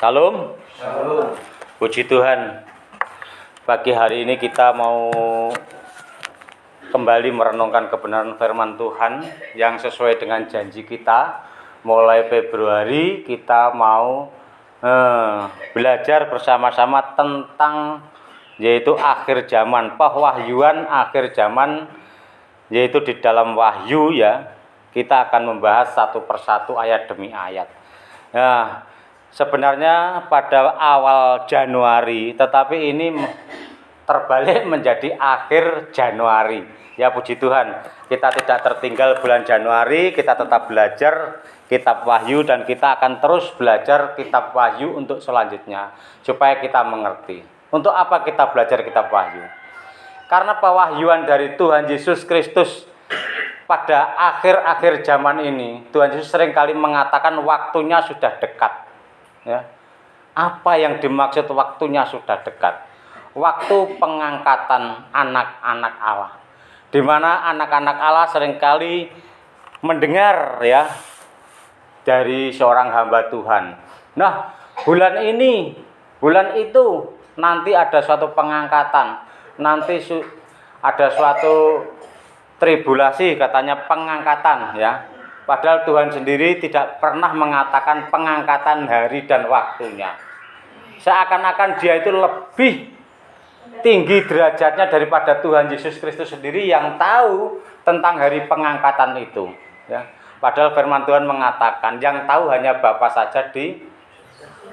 Salam. Shalom. Puji Tuhan. Pagi hari ini kita mau kembali merenungkan kebenaran firman Tuhan yang sesuai dengan janji kita. Mulai Februari kita mau belajar bersama-sama tentang yaitu akhir zaman, pewahyuan akhir zaman, yaitu di dalam Wahyu ya. Kita akan membahas satu persatu ayat demi ayat. Nah, sebenarnya pada awal Januari, tetapi ini terbalik menjadi akhir Januari. Ya puji Tuhan, kita tidak tertinggal bulan Januari, kita tetap belajar kitab Wahyu dan kita akan terus belajar kitab Wahyu untuk selanjutnya supaya kita mengerti. Untuk apa kita belajar kitab Wahyu? Karena pewahyuan dari Tuhan Yesus Kristus pada akhir-akhir zaman ini, Tuhan Yesus seringkali mengatakan waktunya sudah dekat. Ya. Apa yang dimaksud waktunya sudah dekat? Waktu pengangkatan anak-anak Allah, di mana anak-anak Allah seringkali mendengar ya dari seorang hamba Tuhan. Nah, bulan itu nanti ada suatu pengangkatan, nanti ada suatu tribulasi, katanya pengangkatan ya. Padahal Tuhan sendiri tidak pernah mengatakan pengangkatan hari dan waktunya. Seakan-akan dia itu lebih tinggi derajatnya daripada Tuhan Yesus Kristus sendiri yang tahu tentang hari pengangkatan itu ya. Padahal firman Tuhan mengatakan yang tahu hanya Bapa saja di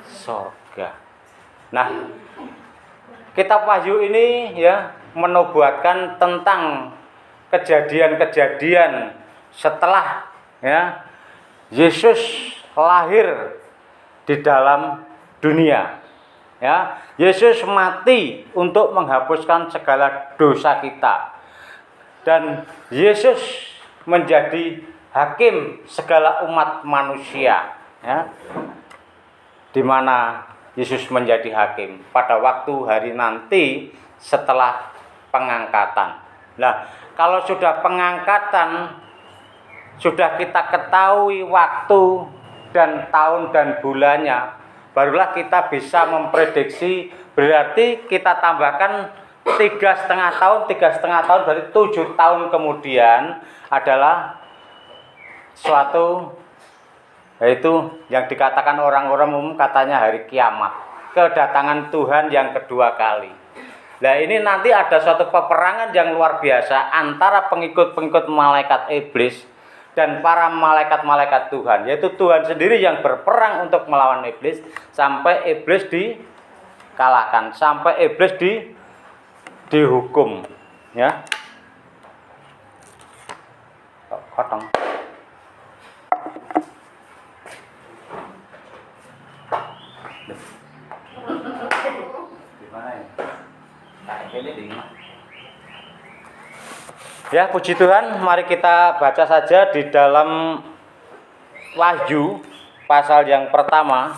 sorga. Nah, kitab Wahyu ini ya menubuatkan tentang kejadian-kejadian setelah ya Yesus lahir di dalam dunia. Ya, Yesus mati untuk menghapuskan segala dosa kita. Dan Yesus menjadi hakim segala umat manusia, ya. Di mana Yesus menjadi hakim pada waktu hari nanti setelah pengangkatan. Nah, kalau sudah pengangkatan, sudah kita ketahui waktu dan tahun dan bulannya, barulah kita bisa memprediksi. Berarti kita tambahkan 3,5 tahun berarti 7 tahun kemudian adalah suatu, yaitu yang dikatakan orang-orang umum katanya hari kiamat, kedatangan Tuhan yang kedua kali. Nah, ini nanti ada suatu peperangan yang luar biasa antara pengikut-pengikut malaikat iblis dan para malaikat-malaikat Tuhan, yaitu Tuhan sendiri yang berperang untuk melawan iblis sampai iblis dikalahkan, sampai iblis dihukum ya. Potong. Gimana ini? Ya, puji Tuhan, mari kita baca saja di dalam Wahyu pasal yang pertama.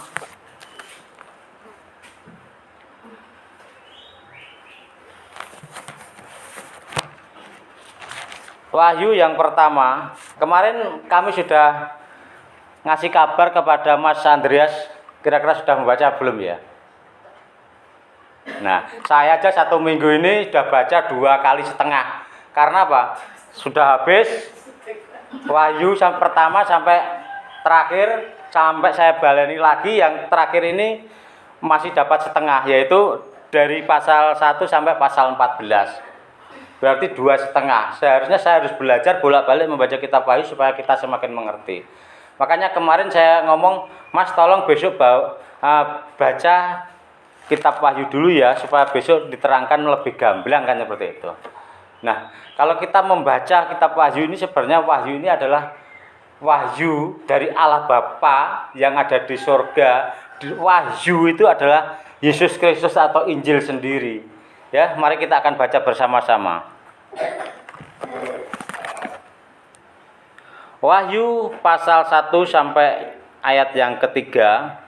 Wahyu yang pertama, kemarin kami sudah ngasih kabar kepada Mas Andreas, kira-kira sudah membaca belum ya? Nah, saya aja 1 minggu ini sudah baca 2,5 kali. Karena apa? Sudah habis Wahyu pertama sampai terakhir, sampai saya baleni lagi yang terakhir ini masih dapat setengah, yaitu dari pasal 1 sampai pasal 14. Berarti 2,5. Seharusnya saya harus belajar bolak-balik membaca kitab Wahyu supaya kita semakin mengerti. Makanya kemarin saya ngomong, Mas tolong besok baca kitab Wahyu dulu ya, supaya besok diterangkan lebih gamblang kan, seperti itu. Nah, kalau kita membaca kitab Wahyu ini, sebenarnya Wahyu ini adalah wahyu dari Allah Bapa yang ada di surga. Wahyu itu adalah Yesus Kristus atau Injil sendiri. Ya, mari kita akan baca bersama-sama. Wahyu pasal 1 sampai ayat yang ketiga,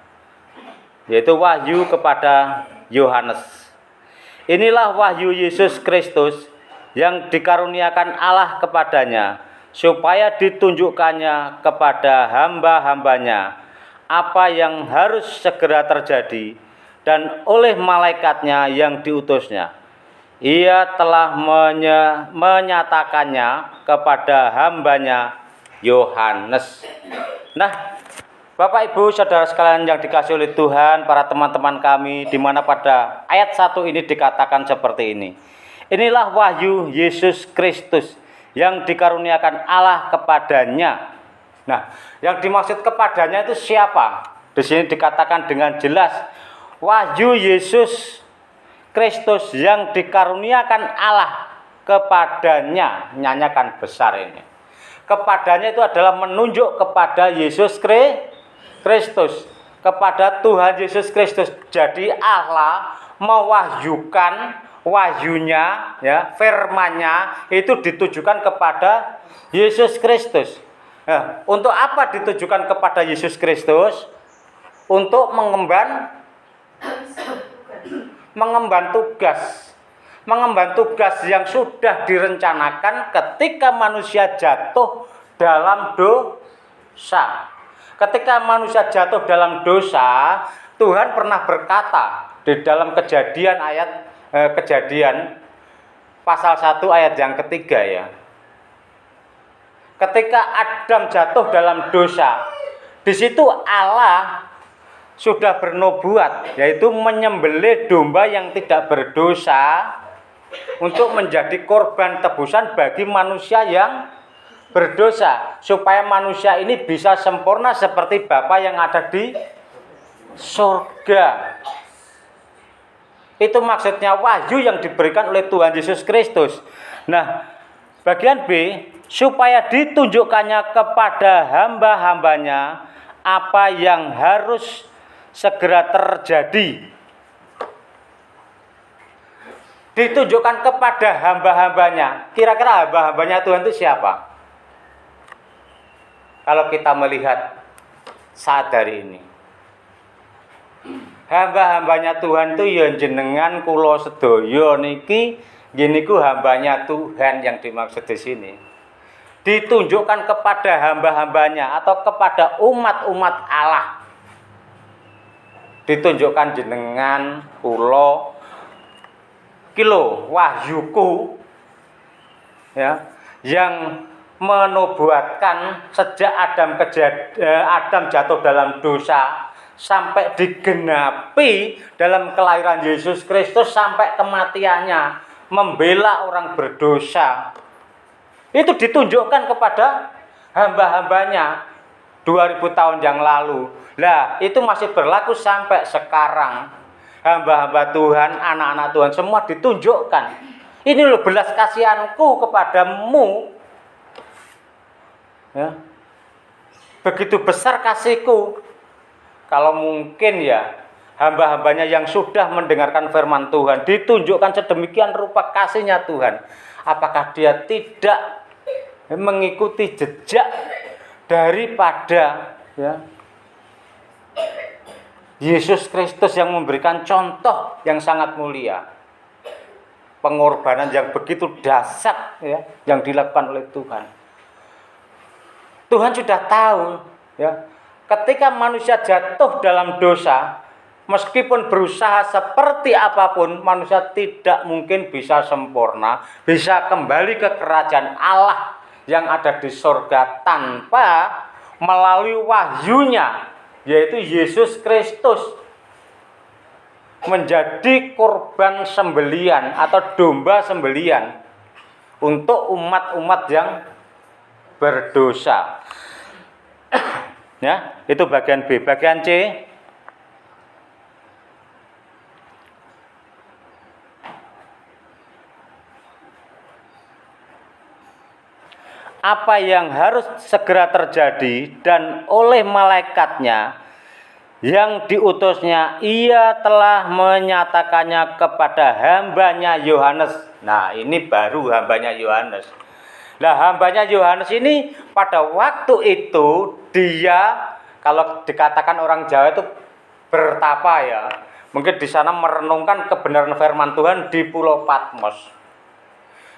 yaitu wahyu kepada Yohanes. Inilah wahyu Yesus Kristus yang dikaruniakan Allah kepadanya, supaya ditunjukkannya kepada hamba-hambanya apa yang harus segera terjadi, dan oleh malaikatnya yang diutusnya, ia telah menyatakannya kepada hambanya Yohanes. Nah, Bapak Ibu Saudara sekalian yang dikasihi oleh Tuhan, para teman-teman kami, di mana pada ayat 1 ini dikatakan seperti ini. Inilah wahyu Yesus Kristus yang dikaruniakan Allah kepadanya. Nah, yang dimaksud kepadanya itu siapa? Di sini dikatakan dengan jelas, wahyu Yesus Kristus yang dikaruniakan Allah kepadanya. Nyanyakan besar ini. Kepadanya itu adalah menunjuk kepada Yesus Kristus, kepada Tuhan Yesus Kristus. Jadi Allah mewahyukan wahyunya, ya, firman-Nya itu ditujukan kepada Yesus Kristus. Nah, untuk apa ditujukan kepada Yesus Kristus? Untuk mengemban tugas yang sudah direncanakan ketika manusia jatuh dalam dosa. Ketika manusia jatuh dalam dosa, Tuhan pernah berkata di dalam Kejadian pasal 1 ayat yang ketiga, ya. Ketika Adam jatuh dalam dosa, di situ Allah sudah bernubuat, yaitu menyembelih domba yang tidak berdosa untuk menjadi korban tebusan bagi manusia yang berdosa, supaya manusia ini bisa sempurna seperti Bapa yang ada di surga. Itu maksudnya wahyu yang diberikan oleh Tuhan Yesus Kristus. Nah, bagian B, supaya ditunjukkannya kepada hamba-hambanya apa yang harus segera terjadi. Ditunjukkan kepada hamba-hambanya. Kira-kira hamba-hambanya Tuhan itu siapa? Kalau kita melihat saat hari ini, hamba-hambanya Tuhan itu ya jenengan kula sedaya niki, giniku hambanya Tuhan yang dimaksud di sini. Ditunjukkan kepada hamba-hambanya atau kepada umat-umat Allah. Ditunjukkan jenengan kula kilo wahyuku, ya, yang menubuatkan sejak Adam jatuh dalam dosa sampai digenapi dalam kelahiran Yesus Kristus sampai kematiannya, membela orang berdosa. Itu ditunjukkan kepada hamba-hambanya 2000 tahun yang lalu. Lah, itu masih berlaku sampai sekarang. Hamba-hamba Tuhan, anak-anak Tuhan semua ditunjukkan. Ini loh belas kasihanku kepadamu. Ya. Begitu besar kasihku. Kalau mungkin ya hamba-hambanya yang sudah mendengarkan firman Tuhan ditunjukkan sedemikian rupa kasihnya Tuhan, apakah dia tidak mengikuti jejak daripada, ya, Yesus Kristus yang memberikan contoh yang sangat mulia, pengorbanan yang begitu dahsyat, ya, yang dilakukan oleh Tuhan. Tuhan sudah tahu, ya, ketika manusia jatuh dalam dosa, meskipun berusaha seperti apapun, manusia tidak mungkin bisa sempurna, bisa kembali ke kerajaan Allah yang ada di surga tanpa melalui wahyunya, yaitu Yesus Kristus menjadi korban sembelian atau domba sembelian untuk umat-umat yang berdosa. Ya, itu bagian B. Bagian C, apa yang harus segera terjadi, dan oleh malaikatnya yang diutusnya ia telah menyatakannya kepada hambanya Yohanes. Nah, ini baru hambanya Yohanes. Nah, hambanya Yohanes ini pada waktu itu dia, kalau dikatakan orang Jawa itu bertapa, ya. Mungkin di sana merenungkan kebenaran firman Tuhan di Pulau Patmos.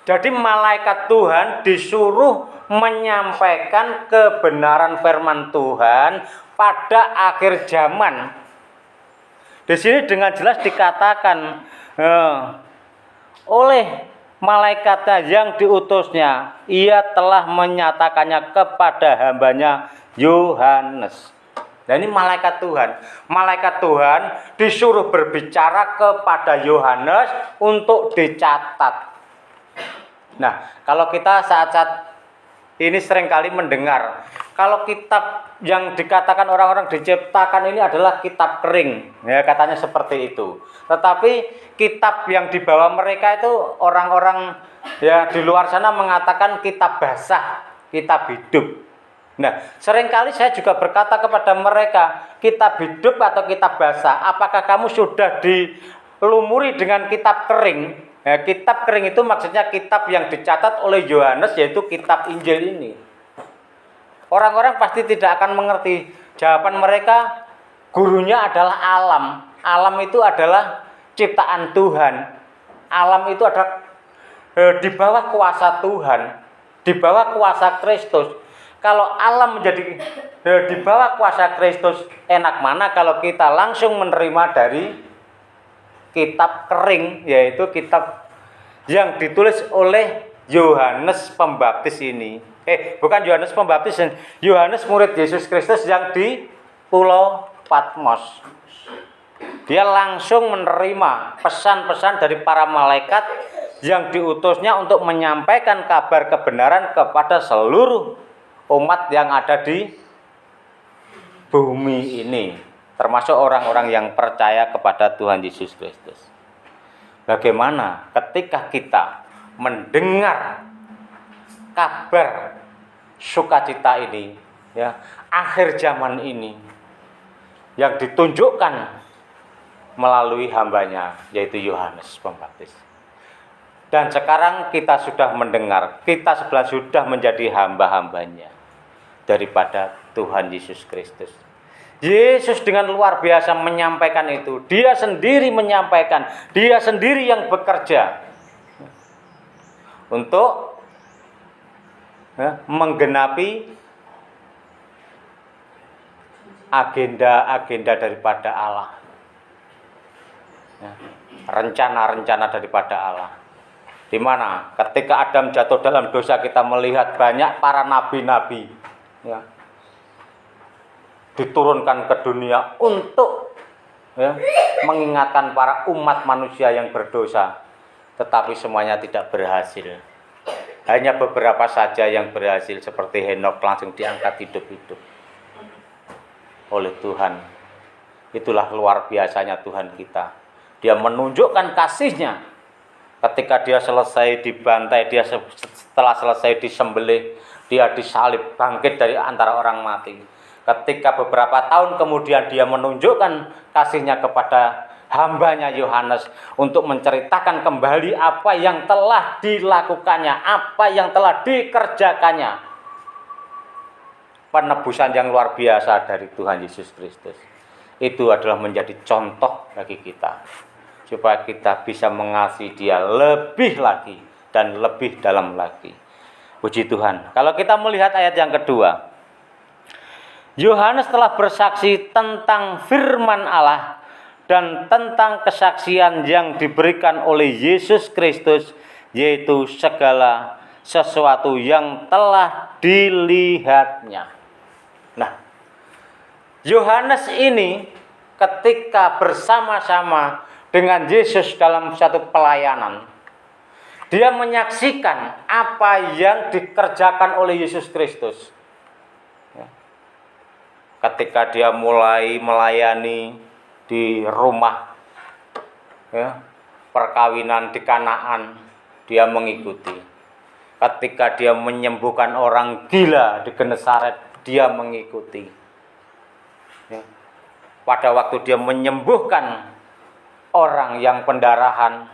Jadi malaikat Tuhan disuruh menyampaikan kebenaran firman Tuhan pada akhir zaman. Di sini dengan jelas dikatakan oleh malaikatnya yang diutusnya, ia telah menyatakannya kepada hambanya Yohanes. Nah, ini malaikat Tuhan. Malaikat Tuhan disuruh berbicara kepada Yohanes untuk dicatat. Nah, kalau kita saat-saat ini seringkali mendengar, kalau kitab yang dikatakan orang-orang diciptakan ini adalah kitab kering, ya katanya seperti itu. Tetapi kitab yang dibawa mereka itu orang-orang ya di luar sana mengatakan kitab basah, kitab hidup. Nah, seringkali saya juga berkata kepada mereka, kitab hidup atau kitab basah, apakah kamu sudah dilumuri dengan kitab kering? Ya, kitab kering itu maksudnya kitab yang dicatat oleh Yohanes, yaitu kitab Injil ini. Orang-orang pasti tidak akan mengerti. Jawaban mereka, gurunya adalah alam. Alam itu adalah ciptaan Tuhan. Alam itu adalah di bawah kuasa Tuhan, di bawah kuasa Kristus. Kalau alam menjadi di bawah kuasa Kristus, enak mana kalau kita langsung menerima dari kitab kering, yaitu kitab yang ditulis oleh Yohanes Pembaptis ini. Bukan Yohanes Pembaptis, Yohanes murid Yesus Kristus yang di Pulau Patmos. Dia langsung menerima pesan-pesan dari para malaikat yang diutusnya untuk menyampaikan kabar kebenaran kepada seluruh umat yang ada di bumi ini, termasuk orang-orang yang percaya kepada Tuhan Yesus Kristus. Bagaimana ketika kita mendengar kabar sukacita ini, ya, akhir zaman ini yang ditunjukkan melalui hambanya, yaitu Yohanes Pembaptis. Dan sekarang kita sudah mendengar, kita sebenarnya sudah menjadi hamba-hambanya daripada Tuhan Yesus Kristus. Yesus dengan luar biasa menyampaikan itu. Dia sendiri menyampaikan, dia sendiri yang bekerja untuk menggenapi agenda-agenda daripada Allah, rencana-rencana daripada Allah. Di mana ketika Adam jatuh dalam dosa, kita melihat banyak para nabi-nabi, ya, diturunkan ke dunia untuk mengingatkan para umat manusia yang berdosa, tetapi semuanya tidak berhasil. Hanya beberapa saja yang berhasil, seperti Henokh langsung diangkat hidup-hidup oleh Tuhan. Itulah luar biasanya Tuhan kita. Dia menunjukkan kasih-Nya ketika dia selesai dibantai, dia setelah selesai disembelih, dia disalib, bangkit dari antara orang mati. Ketika beberapa tahun kemudian dia menunjukkan kasih-Nya kepada hambanya Yohanes untuk menceritakan kembali apa yang telah dilakukannya, apa yang telah dikerjakannya. Penebusan yang luar biasa dari Tuhan Yesus Kristus. Itu adalah menjadi contoh bagi kita, supaya kita bisa mengasihi Dia lebih lagi dan lebih dalam lagi. Puji Tuhan. Kalau kita melihat ayat yang kedua, Yohanes telah bersaksi tentang firman Allah dan tentang kesaksian yang diberikan oleh Yesus Kristus, yaitu segala sesuatu yang telah dilihatnya. Nah, Yohanes ini ketika bersama-sama dengan Yesus dalam satu pelayanan, dia menyaksikan apa yang dikerjakan oleh Yesus Kristus. Ketika dia mulai melayani di rumah, perkawinan di Kanaan, dia mengikuti. Ketika dia menyembuhkan orang gila di Genesaret, dia mengikuti. Pada waktu dia menyembuhkan orang yang pendarahan,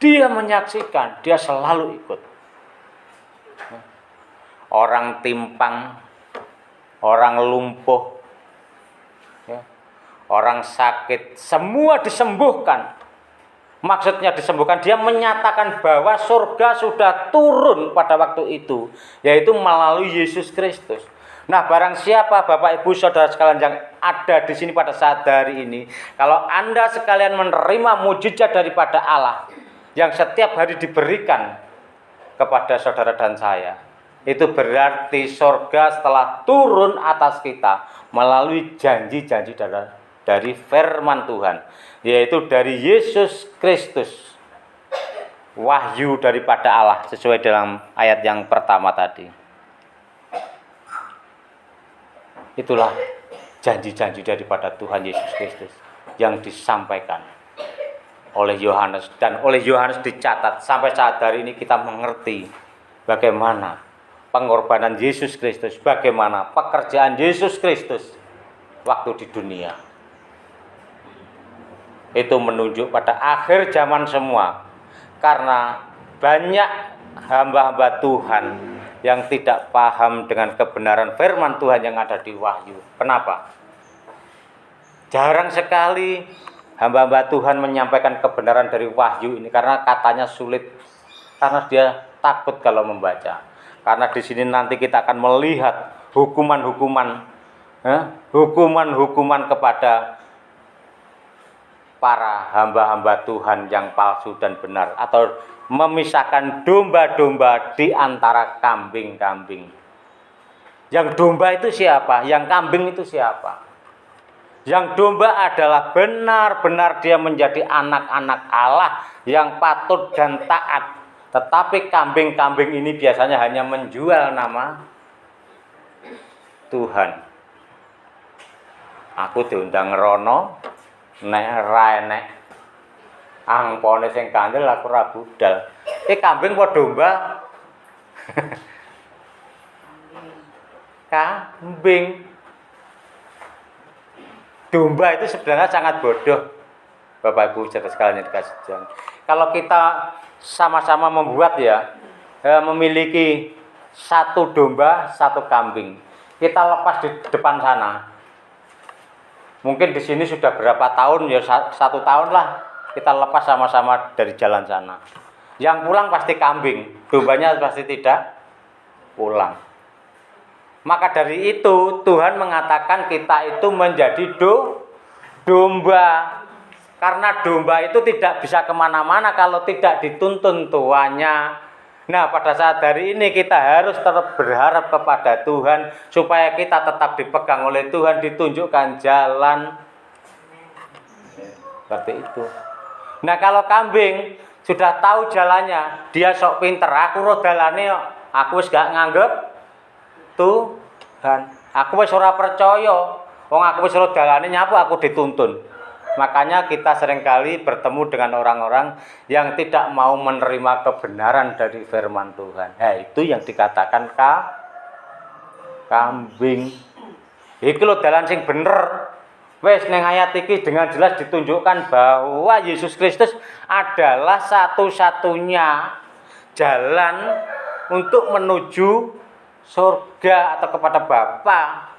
dia menyaksikan, dia selalu ikut. Orang timpang, orang lumpuh, orang sakit, semua disembuhkan. Maksudnya disembuhkan, dia menyatakan bahwa surga sudah turun pada waktu itu, yaitu melalui Yesus Kristus. Nah, barang siapa Bapak Ibu Saudara sekalian yang ada di sini pada saat hari ini, kalau Anda sekalian menerima mujizat daripada Allah yang setiap hari diberikan kepada saudara dan saya, itu berarti sorga setelah turun atas kita melalui janji-janji dari firman Tuhan, yaitu dari Yesus Kristus. Wahyu daripada Allah sesuai dalam ayat yang pertama tadi. Itulah janji-janji daripada Tuhan Yesus Kristus yang disampaikan oleh Yohanes, dan oleh Yohanes dicatat sampai saat hari ini kita mengerti bagaimana pengorbanan Yesus Kristus, bagaimana pekerjaan Yesus Kristus waktu di dunia. Itu menunjuk pada akhir zaman semua, karena banyak hamba-hamba Tuhan yang tidak paham dengan kebenaran firman Tuhan yang ada di Wahyu. Kenapa? Jarang sekali hamba-hamba Tuhan menyampaikan kebenaran dari Wahyu ini, karena katanya sulit, karena dia takut kalau membaca. Karena di sini nanti kita akan melihat hukuman-hukuman kepada para hamba-hamba Tuhan yang palsu dan benar, atau memisahkan domba-domba di antara kambing-kambing. Yang domba itu siapa? Yang kambing itu siapa? Yang domba adalah benar-benar dia menjadi anak-anak Allah yang patut dan taat. Tetapi kambing-kambing ini biasanya hanya menjual nama Tuhan. Aku diundang rono, nek ra enek angpone sing kandel aku ra budal. Kambing apa domba? Kambing. Domba itu sebenarnya sangat bodoh, Bapak Ibu saudara sekalian yang dikasih Tuhan. Kalau kita sama-sama membuat memiliki satu domba, satu kambing, kita lepas di depan sana. Mungkin di sini sudah berapa tahun, ya 1 tahun lah, kita lepas sama-sama dari jalan sana. Yang pulang pasti kambing, dombanya pasti tidak pulang. Maka dari itu Tuhan mengatakan kita itu menjadi domba. Karena domba itu tidak bisa kemana-mana kalau tidak dituntun tuannya. Nah, pada saat hari ini kita harus tetap berharap kepada Tuhan supaya kita tetap dipegang oleh Tuhan, ditunjukkan jalan. Seperti itu. Nah, kalau kambing sudah tahu jalannya, dia sok pinter, aku roh dalane kok, aku wis gak nganggep Tuhan. Aku wis ora percaya, wong aku wis roh dalane nyapu aku dituntun. Makanya kita seringkali bertemu dengan orang-orang yang tidak mau menerima kebenaran dari firman Tuhan. Nah, itu yang dikatakan kambing. Iki lho dalan sing bener. Wes ning ayat iki dengan jelas ditunjukkan bahwa Yesus Kristus adalah satu-satunya jalan untuk menuju surga atau kepada Bapa,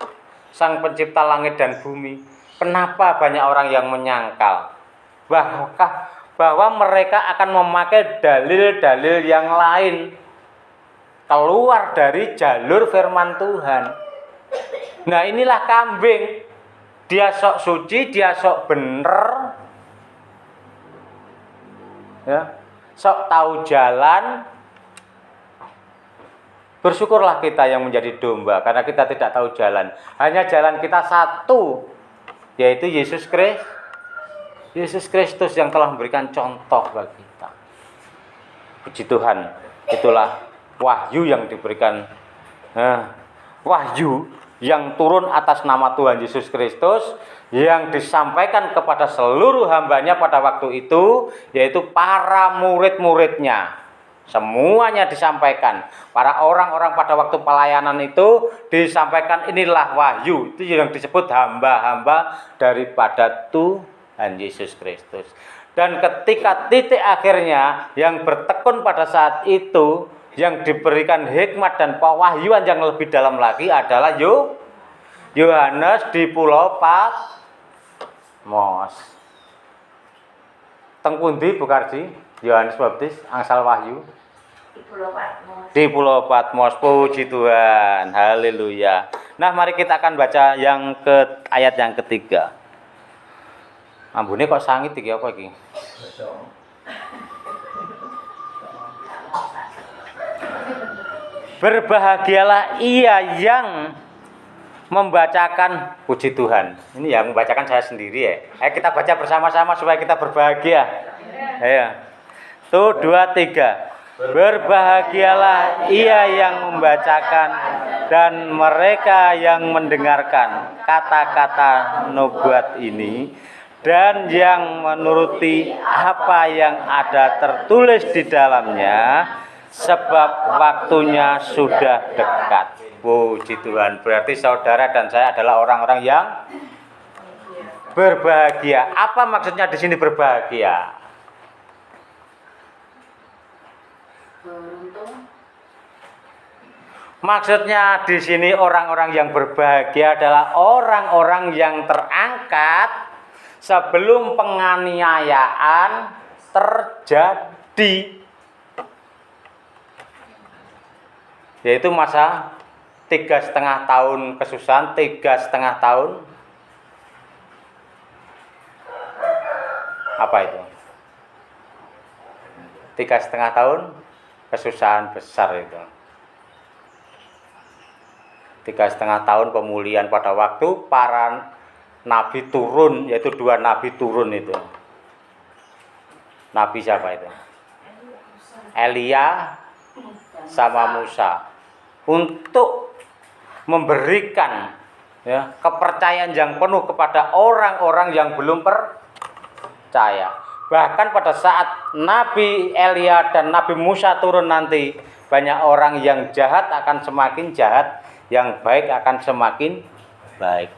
Sang Pencipta langit dan bumi. Kenapa banyak orang yang menyangkal bahwa mereka akan memakai dalil-dalil yang lain keluar dari jalur firman Tuhan. Nah, inilah kambing. Dia sok suci, dia sok bener, ya, sok tahu jalan. Bersyukurlah kita yang menjadi domba, karena kita tidak tahu jalan. Hanya jalan kita satu, yaitu Yesus Kristus yang telah memberikan contoh bagi kita. Puji Tuhan, itulah wahyu yang diberikan, wahyu yang turun atas nama Tuhan Yesus Kristus, yang disampaikan kepada seluruh hambanya pada waktu itu, yaitu para murid-muridnya. Semuanya disampaikan. Para orang-orang pada waktu pelayanan itu disampaikan, inilah wahyu. Itu yang disebut hamba-hamba daripada Tuhan Yesus Kristus. Dan ketika titik akhirnya yang bertekun pada saat itu, yang diberikan hikmat dan pewahyuan yang lebih dalam lagi adalah Yohanes di Pulau Patmos. Teng pundi Bu Kardi? Yohanes Baptis angsal wahyu. Di Pulau Patmos. Puji Tuhan. Haleluya. Nah, mari kita akan baca ayat yang ketiga. Ambune kok sangit iki apa iki? Berbahagialah ia yang membacakan, puji Tuhan. Ini yang membacakan saya sendiri ya. Ayo kita baca bersama-sama supaya kita berbahagia. Ayo. 1, 2, 3. Berbahagialah ia yang membacakan dan mereka yang mendengarkan kata-kata nubuat ini dan yang menuruti apa yang ada tertulis di dalamnya, sebab waktunya sudah dekat. Puji Tuhan. Berarti saudara dan saya adalah orang-orang yang berbahagia. Apa maksudnya di sini berbahagia? Maksudnya di sini orang-orang yang berbahagia adalah orang-orang yang terangkat sebelum penganiayaan terjadi. Yaitu masa 3,5 tahun kesusahan, 3,5 tahun. Apa itu? 3,5 tahun kesusahan besar itu. 3,5 tahun pemulihan pada waktu para nabi turun, yaitu 2 nabi turun itu. Nabi siapa itu? Elia sama Musa. Untuk memberikan kepercayaan yang penuh kepada orang-orang yang belum percaya. Bahkan pada saat Nabi Elia dan Nabi Musa turun nanti, banyak orang yang jahat akan semakin jahat, yang baik akan semakin baik.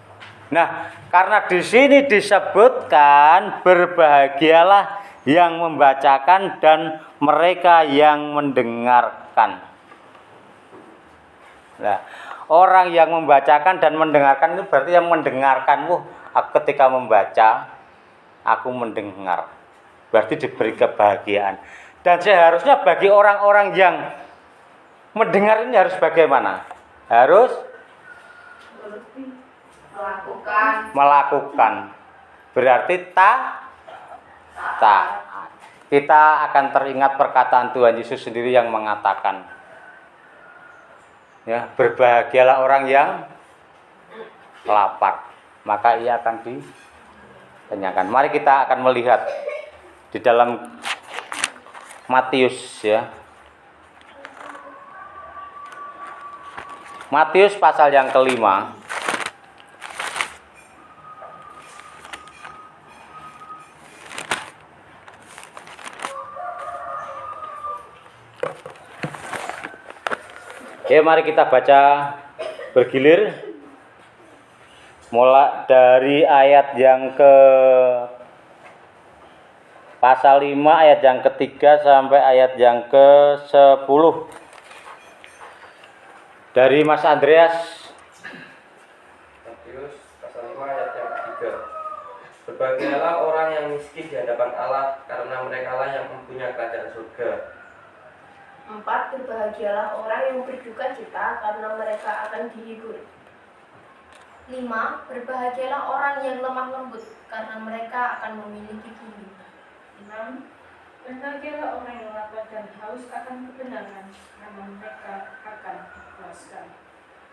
Nah, karena di sini disebutkan berbahagialah yang membacakan dan mereka yang mendengarkan. Nah, orang yang membacakan dan mendengarkan itu berarti yang mendengarkan. Ketika membaca, aku mendengar. Berarti diberi kebahagiaan. Dan seharusnya bagi orang-orang yang mendengar ini harus bagaimana? Harus melakukan. Berarti taat. Kita akan teringat perkataan Tuhan Yesus sendiri yang mengatakan, berbahagialah orang yang lapar, maka ia akan dikenyangkan. Mari kita akan melihat di dalam Matius Matius pasal yang kelima. Mari kita baca bergilir mulai dari ayat yang ke pasal 5 ayat yang ketiga sampai ayat yang ke-10. Dari Mas Andreas. Matius pasal 5 ayat yang ketiga. Berbahagialah orang yang miskin di hadapan Allah, karena merekalah yang mempunyai kerajaan surga. 4. Berbahagialah orang yang berduka cita, karena mereka akan dihibur. 5. Berbahagialah orang yang lemah lembut, karena mereka akan memiliki kehidupan. 6. Berbahagialah orang yang lapar dan haus akan kebenaran, karena mereka akan dipuaskan.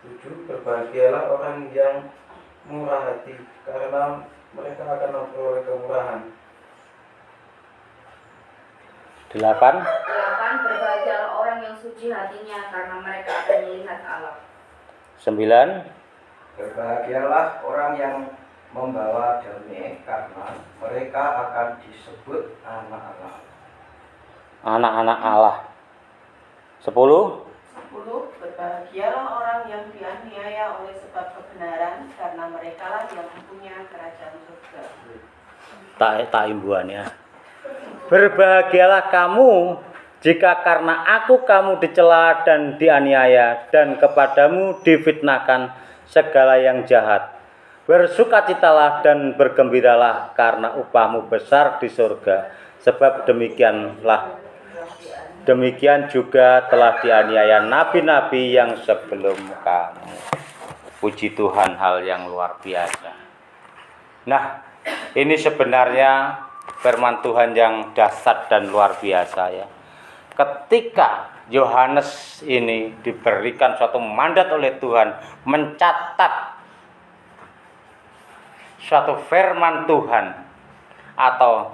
7. Berbahagialah orang yang murah hati, karena mereka akan memperoleh kemurahan. 8. 8. Berbahagialah orang yang suci hatinya, karena mereka akan melihat Allah. 9. Berbahagialah orang yang membawa damai, karena mereka akan disebut anak Allah. Anak-anak Allah. 10. 10. Berbahagialah orang yang dianiaya oleh sebab kebenaran, karena merekalah yang mempunyai kerajaan surga. Tak imbuhannya. Berbahagialah kamu jika karena aku kamu dicela dan dianiaya, dan kepadamu difitnahkan segala yang jahat. Bersukacitalah dan bergembiralah, karena upahmu besar di surga. Sebab demikianlah demikian juga telah dianiaya nabi-nabi yang sebelum kamu. Puji Tuhan, hal yang luar biasa. Nah, ini sebenarnya firman Tuhan yang dahsyat dan luar biasa ya. Ketika Yohanes ini diberikan suatu mandat oleh Tuhan mencatat suatu firman Tuhan, atau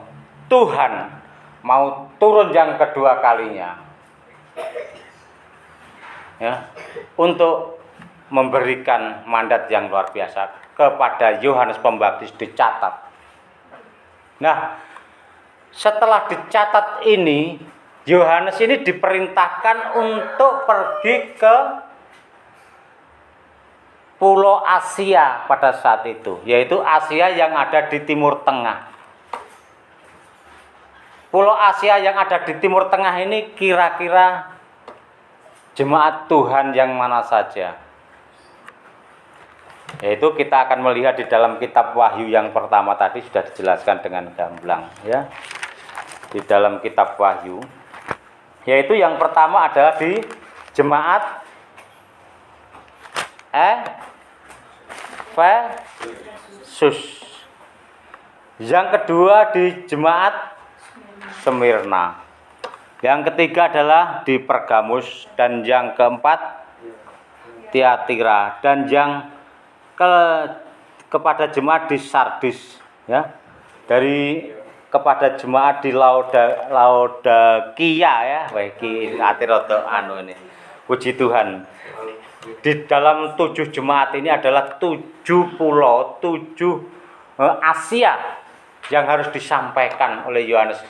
Tuhan mau turun yang kedua kalinya ya, untuk memberikan mandat yang luar biasa kepada Yohanes Pembaptis dicatat. Nah, setelah dicatat ini, Yohanes ini diperintahkan untuk pergi ke Pulau Asia pada saat itu, yaitu Asia yang ada di Timur Tengah. Pulau Asia yang ada di Timur Tengah ini kira-kira jemaat Tuhan yang mana saja? Yaitu kita akan melihat di dalam kitab Wahyu yang pertama tadi sudah dijelaskan dengan gamblang ya. Di dalam kitab Wahyu, yaitu yang pertama adalah di jemaat Efesus. Yang kedua di jemaat Smyrna. Yang ketiga adalah di Pergamus, dan yang keempat Tiatira, dan yang kepada jemaat di Sardis ya. Dari kepada jemaat di Laodikia ya. Iki ati rada anu ini. Puji Tuhan. Di dalam 7 jemaat ini adalah 7 pulau, 7 Asia yang harus disampaikan oleh Yohanes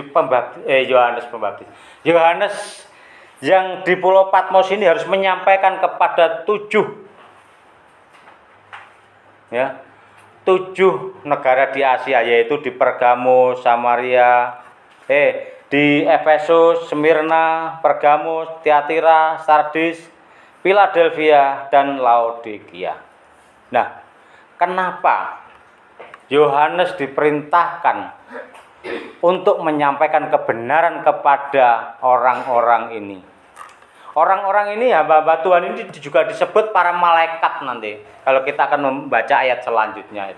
Pembaptis. Yohanes yang di Pulau Patmos ini harus menyampaikan kepada 7 negara di Asia, yaitu di Pergamus, Samaria, di Efesus, Smyrna, Pergamus, Tiatira, Sardis, Philadelphia, dan Laodikia. Nah, kenapa Yohanes diperintahkan untuk menyampaikan kebenaran kepada orang-orang ini? Orang-orang ini, hamba-hamba Tuhan ini juga disebut para malaikat nanti. Kalau kita akan membaca ayat selanjutnya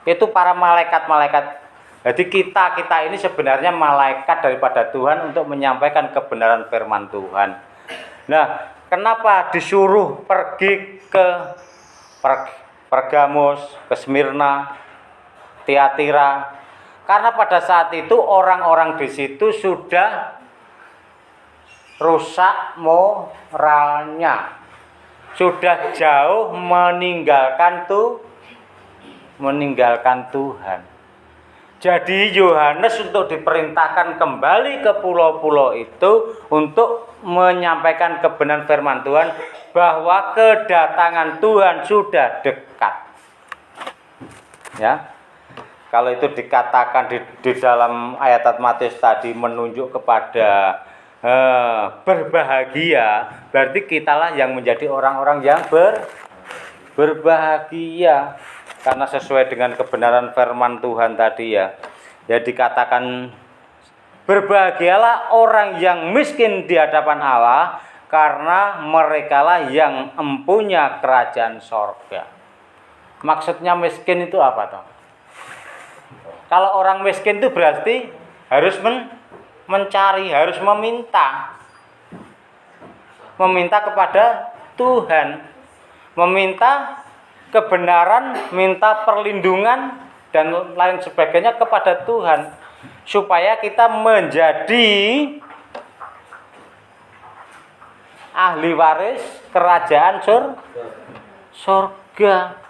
itu para malaikat-malaikat. Jadi kita ini sebenarnya malaikat daripada Tuhan untuk menyampaikan kebenaran firman Tuhan. Nah, kenapa disuruh pergi ke Pergamus, ke Smyrna, Tiatira? Karena pada saat itu orang-orang di situ sudah rusak moralnya, sudah jauh meninggalkan Tuhan. Jadi Yohanes untuk diperintahkan kembali ke pulau-pulau itu untuk menyampaikan kebenaran firman Tuhan, bahwa kedatangan Tuhan sudah dekat. Ya. Kalau itu dikatakan di dalam ayat Matius tadi menunjuk kepada berbahagia, berarti kitalah yang menjadi orang-orang yang berbahagia. Karena sesuai dengan kebenaran firman Tuhan tadi ya dikatakan, berbahagialah orang yang miskin di hadapan Allah, karena merekalah yang empunya kerajaan sorga. Maksudnya miskin itu apa toh? Kalau orang miskin itu berarti harus mencari, harus meminta kepada Tuhan, meminta kebenaran, minta perlindungan dan lain sebagainya kepada Tuhan, supaya kita menjadi ahli waris kerajaan surga.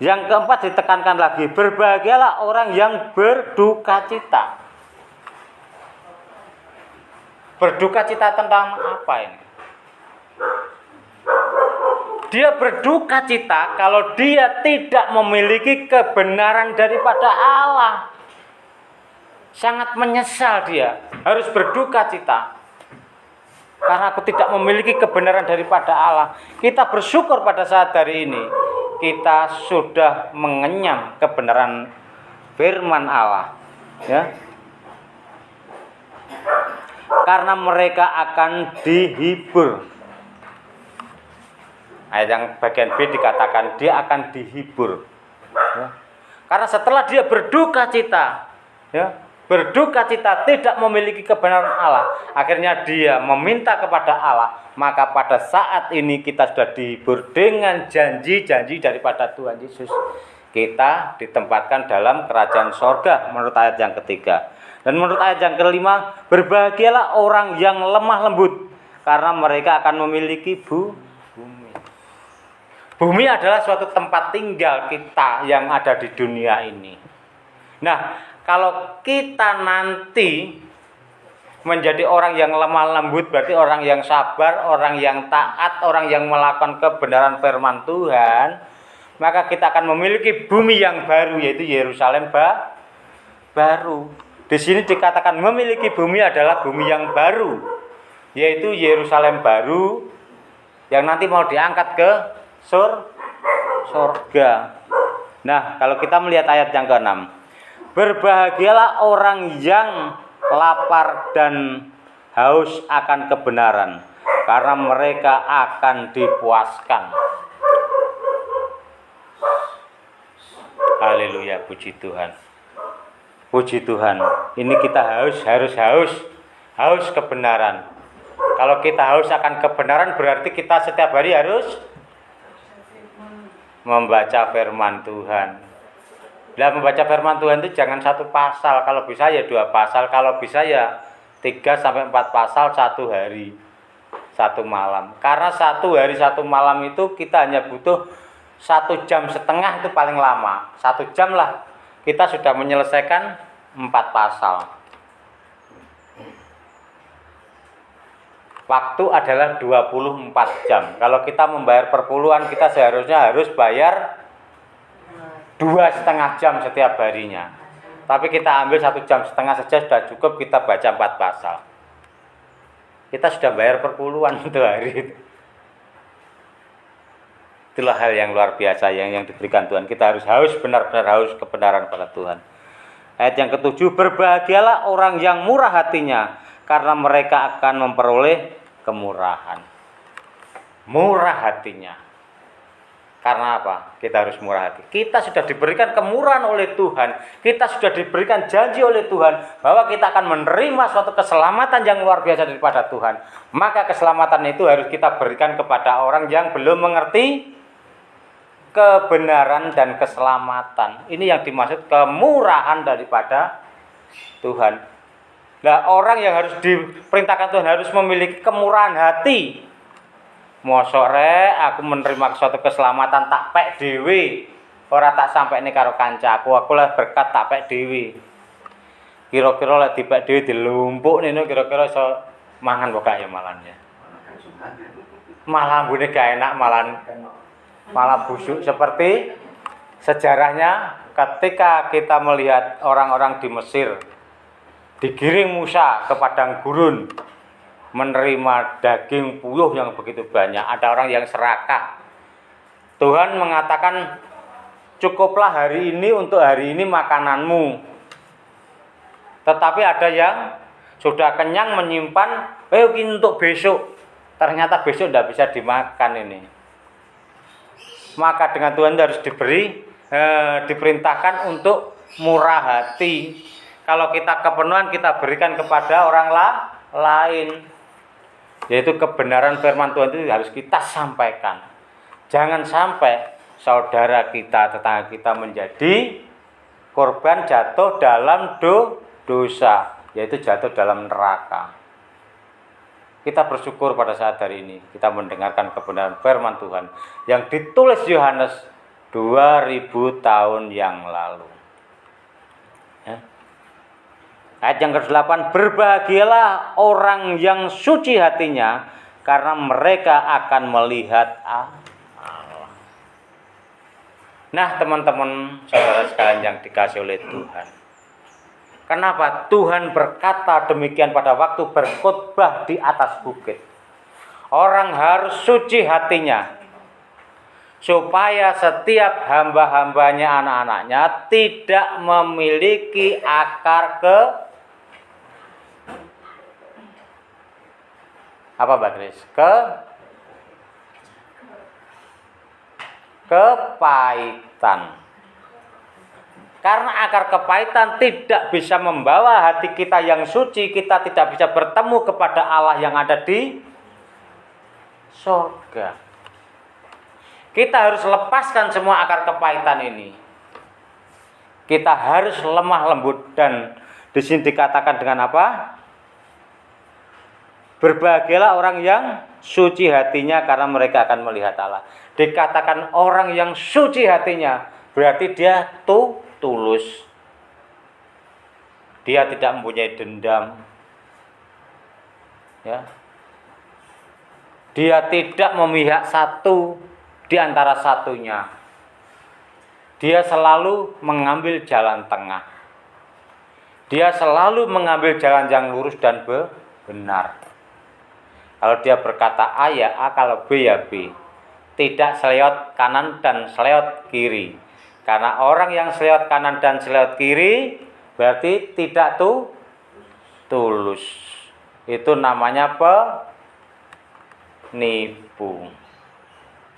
Yang keempat ditekankan lagi, berbahagialah orang yang berduka cita. Berduka cita tentang apa ini? Dia berduka cita kalau dia tidak memiliki kebenaran daripada Allah. Sangat menyesal, dia harus berduka cita karena aku tidak memiliki kebenaran daripada Allah. Kita bersyukur pada saat hari ini kita sudah mengenyam kebenaran firman Allah ya. karena mereka akan dihibur. Ayat yang bagian B dikatakan dia akan dihibur. Ya. Karena setelah dia berduka cita, ya, berduka cita tidak memiliki kebenaran Allah, akhirnya dia meminta kepada Allah, maka pada saat ini kita sudah dihibur dengan janji-janji daripada Tuhan Yesus. Kita ditempatkan dalam kerajaan sorga menurut ayat yang ketiga. Dan menurut ayat yang kelima, berbahagialah orang yang lemah lembut, karena mereka akan memiliki bumi. Bumi adalah suatu tempat tinggal kita yang ada di dunia ini. Nah, kalau kita nanti menjadi orang yang lemah lembut, berarti orang yang sabar, orang yang taat, orang yang melakukan kebenaran firman Tuhan, maka kita akan memiliki bumi yang baru, yaitu Yerusalem baru. Di sini dikatakan memiliki bumi adalah bumi yang baru, yaitu Yerusalem baru yang nanti mau diangkat ke surga. Nah, kalau kita melihat ayat yang ke-6, berbahagialah orang yang lapar dan haus akan kebenaran, karena mereka akan dipuaskan. Haleluya, puji Tuhan. Puji Tuhan. Ini kita haus kebenaran. Kalau kita haus akan kebenaran, berarti kita setiap hari harus membaca firman Tuhan. Nah, membaca firman Tuhan itu jangan satu pasal, kalau bisa ya 2 pasal, kalau bisa ya 3-4 pasal satu hari, satu malam. Karena satu hari satu malam itu kita hanya butuh 1,5 jam itu paling lama. 1 jam lah kita sudah menyelesaikan 4 pasal. Waktu adalah 24 jam. Kalau kita membayar perpuluhan, kita seharusnya harus bayar 2,5 jam setiap harinya. Tapi kita ambil 1,5 jam saja sudah cukup kita baca 4 pasal. Kita sudah bayar perpuluhan untuk hari itu. Itulah hal yang luar biasa yang diberikan Tuhan. Kita harus haus, benar-benar haus kebenaran pada Tuhan. Ayat yang ke-7, berbahagialah orang yang murah hatinya, karena mereka akan memperoleh kemurahan. Murah hatinya. Karena apa? Kita harus murah hati. Kita sudah diberikan kemurahan oleh Tuhan. Kita sudah diberikan janji oleh Tuhan bahwa kita akan menerima suatu keselamatan yang luar biasa daripada Tuhan. Maka keselamatan itu harus kita berikan kepada orang yang belum mengerti kebenaran dan keselamatan. Ini yang dimaksud kemurahan daripada Tuhan. Nah, orang yang harus diperintahkan Tuhan harus memiliki kemurahan hati. Mosok aku menerima suatu keselamatan tak pek dhewe, ora tak sampaine karo kancaku, aku lah berkat tak pek dhewe. Kira-kira lek dipek dhewe dilumpuk nene kira-kira iso mangan kok gak ya malannya. Malah ambune gak enak, malah busuk seperti sejarahnya ketika kita melihat orang-orang di Mesir digiring Musa ke padang gurun menerima daging puyuh yang begitu banyak. Ada orang yang serakah. Tuhan mengatakan, cukuplah hari ini untuk hari ini makananmu. Tetapi ada yang sudah kenyang menyimpan, untuk besok. Ternyata besok tidak bisa dimakan ini. Maka dengan Tuhan harus diperintahkan untuk murah hati. Kalau kita kepenuhan, kita berikan kepada orang lain. Yaitu kebenaran firman Tuhan itu harus kita sampaikan. Jangan sampai saudara kita, tetangga kita menjadi korban jatuh dalam dosa, yaitu jatuh dalam neraka. Kita bersyukur pada saat hari ini kita mendengarkan kebenaran firman Tuhan yang ditulis Yohanes 2000 tahun yang lalu. Ya. Ayat yang ke-8, berbahagialah orang yang suci hatinya, karena mereka akan melihat Allah. Nah, teman-teman, saudara sekalian yang dikasihi oleh Tuhan, kenapa Tuhan berkata demikian pada waktu berkhotbah di atas bukit? Orang harus suci hatinya, supaya setiap hamba-hambanya, anak-anaknya tidak memiliki akar Apa Mbak Kris? Kepahitan. Karena akar kepahitan tidak bisa membawa hati kita yang suci, kita tidak bisa bertemu kepada Allah yang ada di surga. Kita harus lepaskan semua akar kepahitan ini. Kita harus lemah lembut, dan di sini dikatakan dengan apa? Berbahagialah orang yang suci hatinya karena mereka akan melihat Allah. Dikatakan orang yang suci hatinya, berarti dia tulus. Dia tidak mempunyai dendam. Ya. Dia tidak memihak satu di antara satunya. Dia selalu mengambil jalan tengah. Dia selalu mengambil jalan yang lurus dan benar. Kalau dia berkata A ya A, kalau B ya B. Tidak seleot kanan dan seleot kiri. Karena orang yang seleot kanan dan seleot kiri berarti tidak tulus. Itu namanya penipu.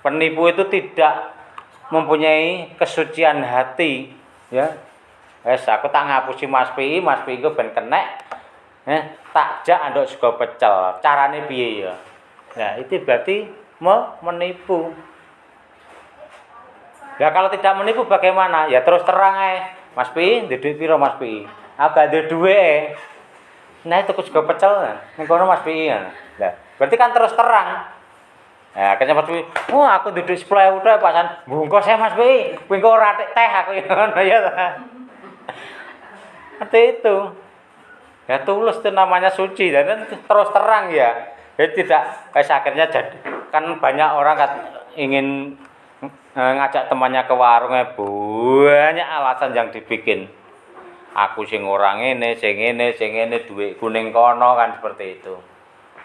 Penipu itu tidak mempunyai kesucian hati, ya. Aku tak ngapusi Mas Pi ku ben kenek. Tak jak anduk sego pecel. Carane piye ya? Nah, itu berarti menipu. Ya kalau tidak menipu bagaimana? Ya terus terang Mas Pi, duit piro Mas Pi? Aku gak ada duit. Nah, itu sego pecel. Ning kono Mas Pi. Lah, berarti kan terus terang. Nah, akhirnya Mas Pi, aku duduk 10.000 tok pasan bungkus Mas Pi. Kuwi kok ora teh aku ngono ya. Seperti itu. Ya tulus itu namanya suci, dan terus terang ya. Jadi tidak kayak akhirnya jadi kan banyak orang ingin ngajak temannya ke warung, banyak alasan yang dibikin. Aku sing orang ini, sing ini duit kuning kono kan seperti itu.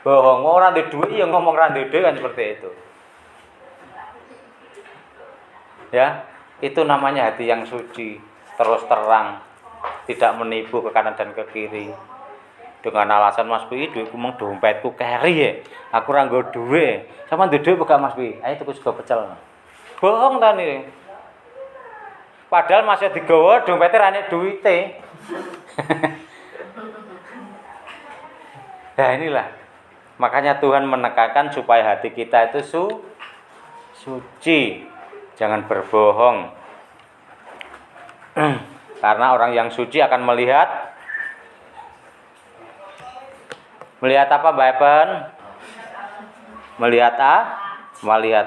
Bohong orang di duit yang ngomong orang di duit kan seperti itu. Ya, itu namanya hati yang suci, terus terang, tidak menipu ke kanan dan ke kiri. Dengan alasan Mas Pi, duitku mung dompetku keri ya. Aku ora nggo duit. Sampeyan duwe duit gak Mas Pi? Ayo tuku sego pecel. Bohong ta niki. Padahal masih digawa dompete ra nek duwite. Nah, inilah. Makanya Tuhan menekankan supaya hati kita itu suci. Jangan berbohong. Karena orang yang suci akan melihat apa Mbak Epen? Melihat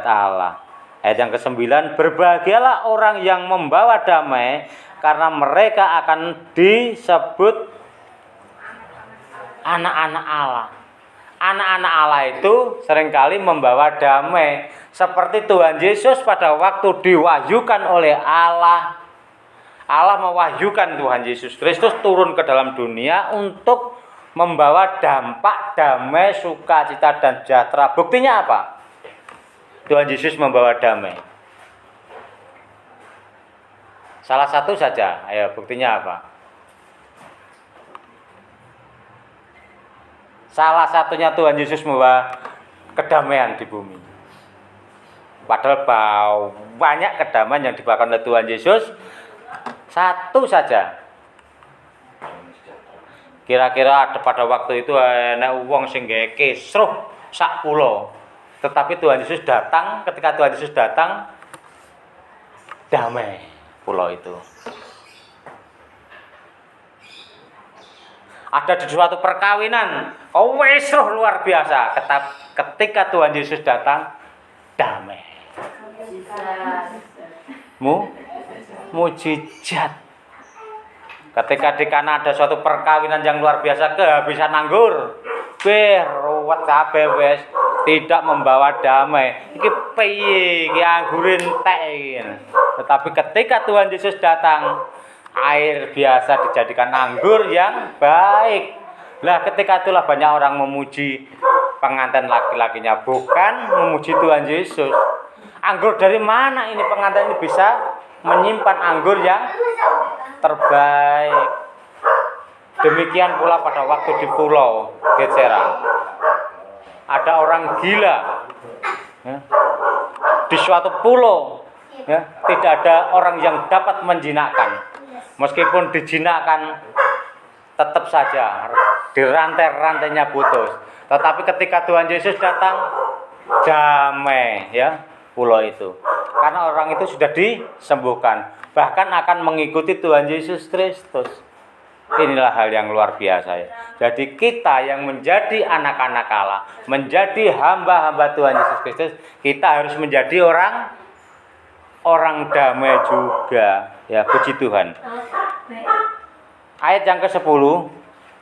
Allah. Ayat yang ke-9, berbahagialah orang yang membawa damai karena mereka akan disebut anak-anak Allah. Anak-anak Allah itu seringkali membawa damai. Seperti Tuhan Yesus pada waktu diwahyukan oleh Allah. Allah mewahyukan Tuhan Yesus Kristus turun ke dalam dunia untuk membawa dampak damai, sukacita dan sejahtera. Buktinya apa? Tuhan Yesus membawa damai. Salah satu saja. Ayo, buktinya apa? Salah satunya Tuhan Yesus membawa kedamaian di bumi. Padahal banyak kedamaian yang dibawakan oleh Tuhan Yesus. Satu saja. Kira-kira pada waktu itu enek wong sing gawe kisruh sak pulau. Tetapi Tuhan Yesus datang, ketika Tuhan Yesus datang damai pulau itu. Ada di suatu perkawinan, kisruh luar biasa. Ketika Tuhan Yesus datang damai. Mujizat. Ketika di kana ada suatu perkawinan yang luar biasa, kehabisan anggur, ruwet kabeh wis, tidak membawa damai. Iki piye iki anggur entek iki. Tetapi ketika Tuhan Yesus datang, air biasa dijadikan anggur yang baik. Lah ketika itulah banyak orang memuji pengantin laki-lakinya, bukan memuji Tuhan Yesus. Anggur dari mana ini pengantin ini bisa menyimpan anggur yang terbaik. Demikian pula pada waktu di pulau Getserang. ada orang gila, ya, di suatu pulau, ya, tidak ada orang yang dapat menjinakkan. Meskipun dijinakkan, tetap saja di rantai-rantainya putus. Tetapi ketika Tuhan Yesus datang, damai, ya, pulau itu. Karena orang itu sudah disembuhkan, bahkan akan mengikuti Tuhan Yesus Kristus. Inilah hal yang luar biasa, ya. Jadi kita yang menjadi anak-anak Allah, menjadi hamba-hamba Tuhan Yesus Kristus, kita harus menjadi orang damai juga, ya, puji Tuhan. Ayat yang ke-10,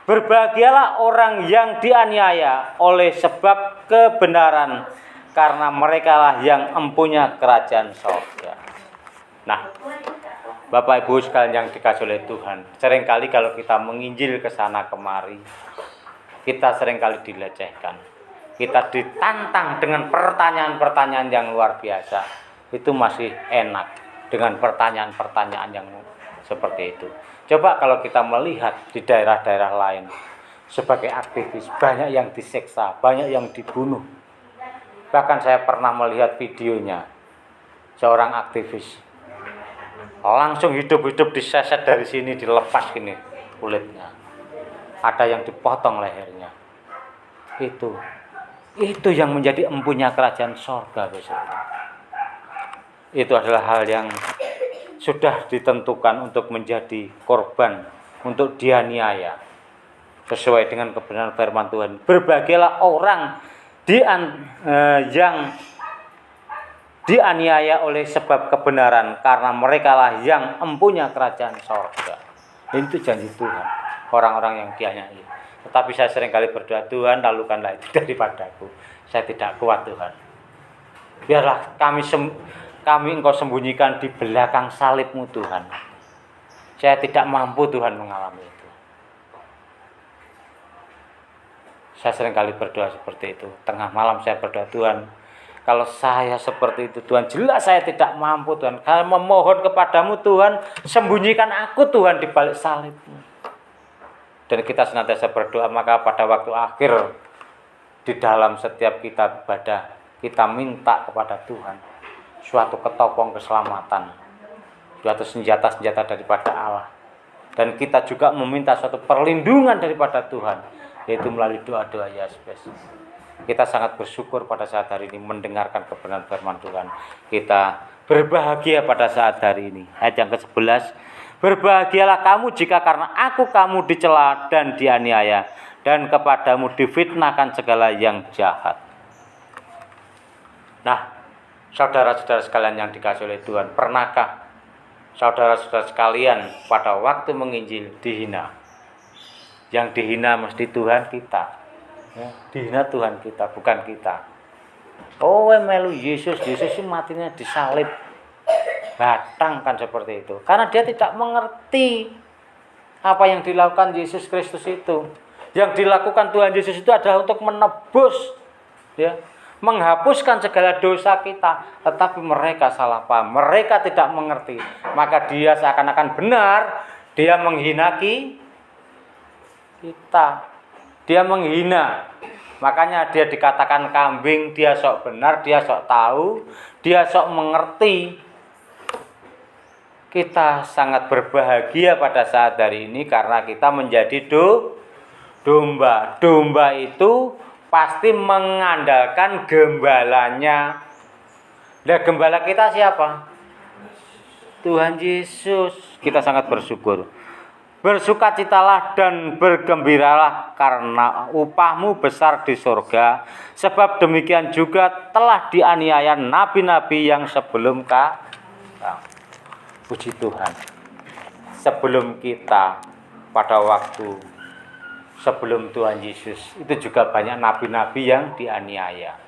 berbahagialah orang yang dianiaya oleh sebab kebenaran, karena merekalah yang empunya kerajaan sorga. Nah, Bapak Ibu sekalian yang dikasihi oleh Tuhan, seringkali kalau kita menginjil ke sana kemari, kita seringkali dilecehkan. Kita ditantang dengan pertanyaan-pertanyaan yang luar biasa. Itu masih enak dengan pertanyaan-pertanyaan yang seperti itu. Coba kalau kita melihat di daerah-daerah lain, sebagai aktivis, banyak yang disiksa, banyak yang dibunuh. Bahkan saya pernah melihat videonya, seorang aktivis langsung hidup-hidup diseset dari sini, dilepas gini kulitnya. Ada yang dipotong lehernya. Itu yang menjadi empunya kerajaan sorga besok. Itu adalah hal yang sudah ditentukan untuk menjadi korban, untuk dianiaya. Sesuai dengan kebenaran firman Tuhan. Berbahagialah orang yang dianiaya oleh sebab kebenaran, karena merekalah yang empunya kerajaan sorga. Itu janji Tuhan, orang-orang yang dianiaya. Tetapi saya seringkali berdoa, Tuhan lalukanlah itu daripadaku. Saya tidak kuat Tuhan. Biarlah kami Engkau sembunyikan di belakang salib-Mu Tuhan. Saya tidak mampu Tuhan mengalami itu. Saya seringkali berdoa seperti itu. Tengah malam saya berdoa, Tuhan, kalau saya seperti itu Tuhan, jelas saya tidak mampu Tuhan. Saya memohon kepadamu Tuhan, sembunyikan aku Tuhan di balik salib-Mu. Dan kita senantiasa berdoa, maka pada waktu akhir di dalam setiap kita ibadah, kita minta kepada Tuhan suatu ketopong keselamatan, suatu senjata-senjata daripada Allah. Dan kita juga meminta suatu perlindungan daripada Tuhan, yaitu melalui doa-doa Yasbes. Kita sangat bersyukur pada saat hari ini mendengarkan kebenaran firman Tuhan. Kita berbahagia pada saat hari ini. Ayat yang ke-11, berbahagialah kamu jika karena aku kamu dicela dan dianiaya, dan kepadamu difitnahkan segala yang jahat. Nah, saudara-saudara sekalian yang dikasihi oleh Tuhan, pernahkah saudara-saudara sekalian pada waktu menginjil dihina? Yang dihina mesti Tuhan kita. Ya, dihina Tuhan kita, bukan kita. Oh, melu Yesus matinya disalib. Batang kan seperti itu. Karena dia tidak mengerti apa yang dilakukan Yesus Kristus itu. Yang dilakukan Tuhan Yesus itu adalah untuk menebus, ya, menghapuskan segala dosa kita. Tetapi mereka salah paham, mereka tidak mengerti. Maka dia seakan-akan benar, dia menghina kita. Dia menghina. Makanya dia dikatakan kambing, dia sok benar, dia sok tahu, dia sok mengerti. Kita sangat berbahagia pada saat hari ini karena kita menjadi domba. Domba itu pasti mengandalkan gembalanya. Nah, gembala kita siapa? Tuhan Yesus. Kita sangat bersyukur. Bersukacitalah dan bergembiralah karena upahmu besar di surga. Sebab demikian juga telah dianiaya nabi-nabi yang sebelum puji Tuhan. Sebelum kita pada waktu sebelum Tuhan Yesus itu juga banyak nabi-nabi yang dianiaya.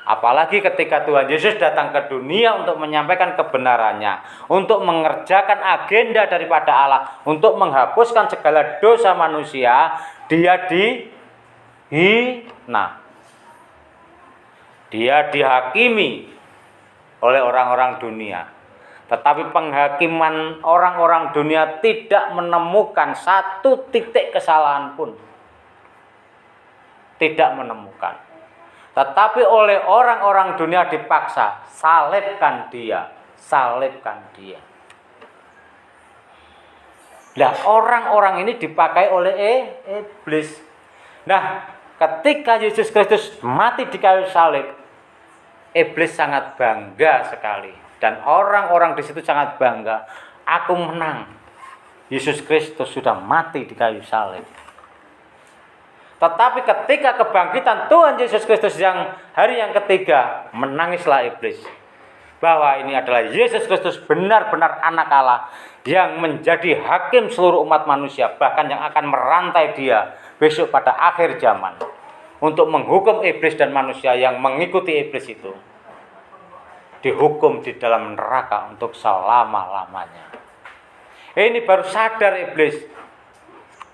Apalagi ketika Tuhan Yesus datang ke dunia untuk menyampaikan kebenarannya, untuk mengerjakan agenda daripada Allah, untuk menghapuskan segala dosa manusia, dia dihina. Dia dihakimi oleh orang-orang dunia. Tetapi penghakiman orang-orang dunia tidak menemukan satu titik kesalahan pun. Tidak menemukan. Tetapi oleh orang-orang dunia dipaksa, salibkan dia, salibkan dia. Nah, orang-orang ini dipakai oleh iblis. Nah, ketika Yesus Kristus mati di kayu salib, iblis sangat bangga sekali. Dan orang-orang di situ sangat bangga. Aku menang. Yesus Kristus sudah mati di kayu salib. Tetapi ketika kebangkitan Tuhan Yesus Kristus yang hari yang ketiga, menangislah iblis. Bahwa ini adalah Yesus Kristus benar-benar anak Allah yang menjadi hakim seluruh umat manusia, bahkan yang akan merantai dia besok pada akhir zaman untuk menghukum iblis dan manusia yang mengikuti iblis itu. Dihukum di dalam neraka untuk selama-lamanya. Ini baru sadar iblis.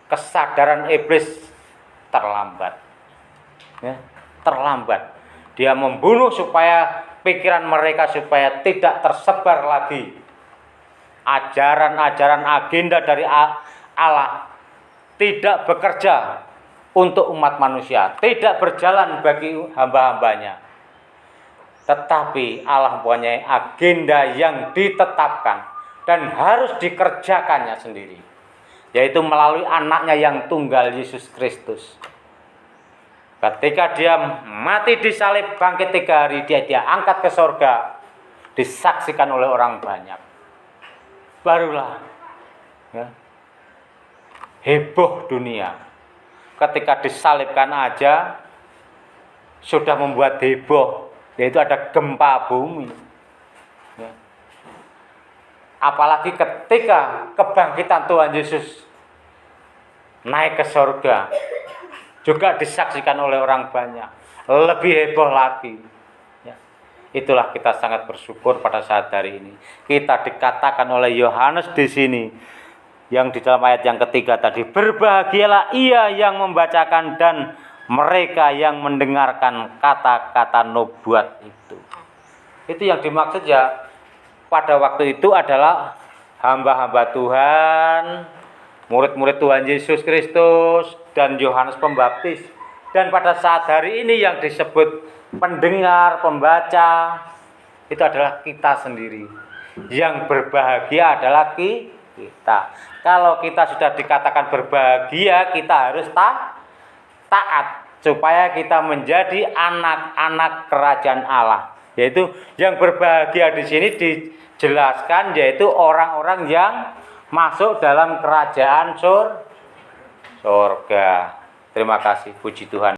Kesadaran iblis terlambat. Ya, terlambat. Dia membunuh supaya pikiran mereka supaya tidak tersebar lagi ajaran-ajaran agenda dari Allah, tidak bekerja untuk umat manusia, tidak berjalan bagi hamba-hambanya. Tetapi Allah mempunyai agenda yang ditetapkan dan harus dikerjakannya sendiri, yaitu melalui anaknya yang tunggal, Yesus Kristus. Ketika dia mati disalib, bangkit 3 hari, dia angkat ke sorga, disaksikan oleh orang banyak. Barulah ya, heboh dunia. Ketika disalibkan aja sudah membuat heboh, yaitu ada gempa bumi. Ya. Apalagi ketika kebangkitan Tuhan Yesus naik ke sorga, juga disaksikan oleh orang banyak, lebih heboh lagi. Ya. Itulah kita sangat bersyukur pada saat hari ini. Kita dikatakan oleh Yohanes di sini, yang di dalam ayat yang ketiga tadi, berbahagialah ia yang membacakan dan mereka yang mendengarkan kata-kata nubuat itu. Itu yang dimaksud ya, pada waktu itu adalah hamba-hamba Tuhan, murid-murid Tuhan Yesus Kristus, dan Yohanes Pembaptis. Dan pada saat hari ini yang disebut pendengar, pembaca, itu adalah kita sendiri. Yang berbahagia adalah kita. Kalau kita sudah dikatakan berbahagia, kita harus taat. Supaya kita menjadi anak-anak kerajaan Allah. Yaitu yang berbahagia di sini dijelaskan, yaitu orang-orang yang masuk dalam kerajaan surga. Terima kasih, puji Tuhan.